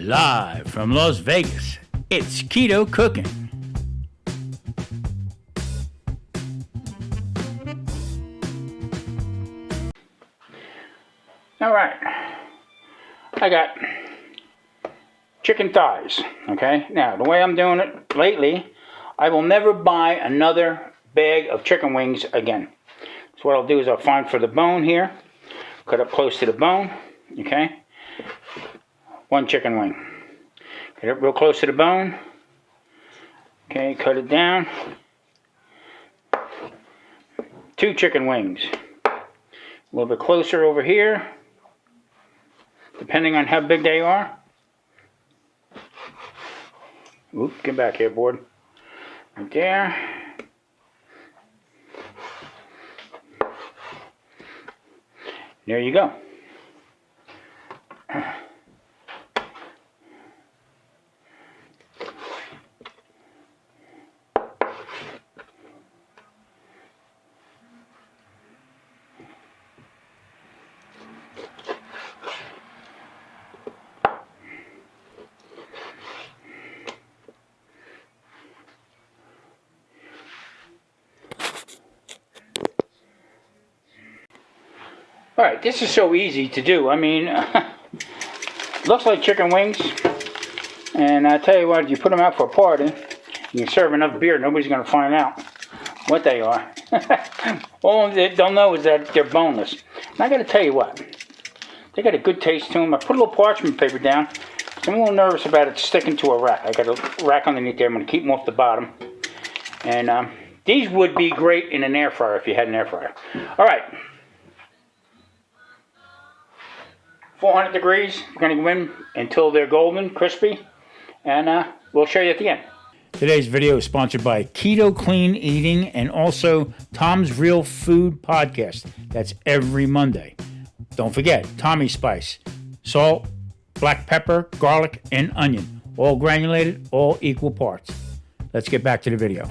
Live from Las Vegas, it's Keto Cooking. All right, I got chicken thighs, okay? Now, the way I'm doing it lately, I will never buy another bag of chicken wings again. So what I'll do is I'll find for the bone here, cut up close to the bone, okay? One chicken wing. Get it real close to the bone. Okay, cut it down. 2 chicken wings. A little bit closer over here, depending on how big they are. Oop, get back here, board. Right there. There you go. Alright, this is so easy to do. I mean, looks like chicken wings. And I tell you what, you put them out for a party, you serve enough beer, nobody's going to find out what they are. All they don't know is that they're boneless. And I got to tell you what, they got a good taste to them. I put a little parchment paper down. I'm a little nervous about it sticking to a rack. I got a rack underneath there. I'm going to keep them off the bottom. And these would be great in an air fryer if you had an air fryer. Alright. 400 degrees, we're going to go in until they're golden, crispy, and we'll show you at the end. Today's video is sponsored by Keto Clean Eating and also Tom's Real Food Podcast. That's every Monday. Don't forget, Tommy Spice, salt, black pepper, garlic, and onion. All granulated, all equal parts. Let's get back to the video.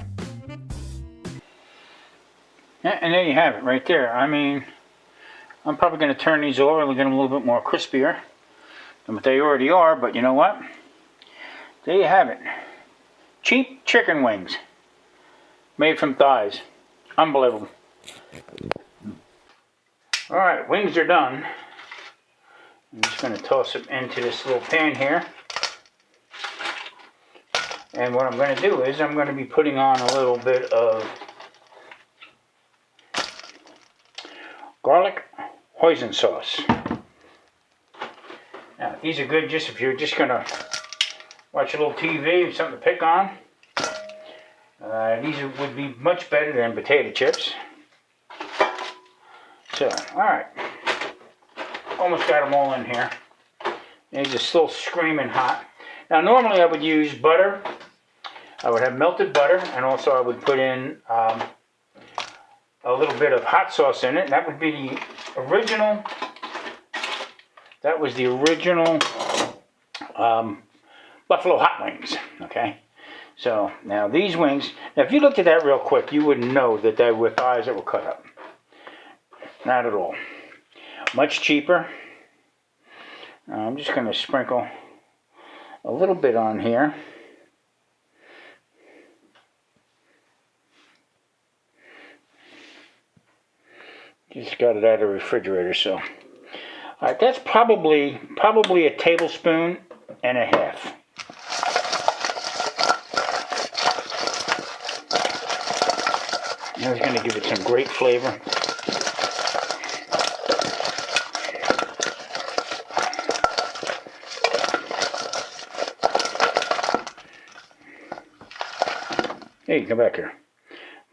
Yeah, and there you have it right there. I mean, I'm probably going to turn these over and get them a little bit more crispier than what they already are, but you know what? There you have it. Cheap chicken wings made from thighs. Unbelievable. Alright, wings are done. I'm just going to toss them into this little pan here. And what I'm going to do is I'm going to be putting on a little bit of garlic hoisin sauce. Now, these are good just if you're just going to watch a little TV, something to pick on. These would be much better than potato chips. So, alright. Almost got them all in here. These are still screaming hot. Now, normally I would use butter. I would have melted butter, and also I would put in a little bit of hot sauce in it. That would be the original. That was the original Buffalo Hot Wings. Okay, so now these wings. Now, if you looked at that real quick, you wouldn't know that they were thighs that were cut up. Not at all. Much cheaper. I'm just going to sprinkle a little bit on here. Just got it out of the refrigerator, so. Alright, that's probably a tablespoon and a half. Now it's going to give it some great flavor. Hey, come back here.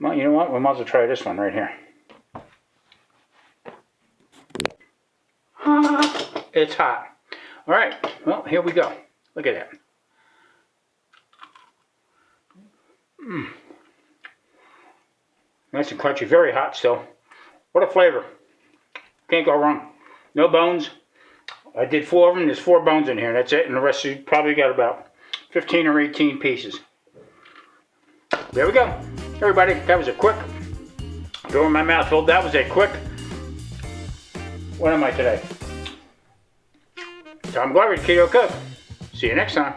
Well, you know what? We might as well try this one right here. It's hot. Alright, well, here we go. Look at that. Nice and crunchy. Very hot still. What a flavor. Can't go wrong. No bones. I did 4 of them. There's 4 bones in here. That's it. And the rest you probably got about 15 or 18 pieces. There we go. Everybody, that was a quick. Throwing my mouth full. That was a quick. What am I today? Tom Glover, Keto Cook. See you next time.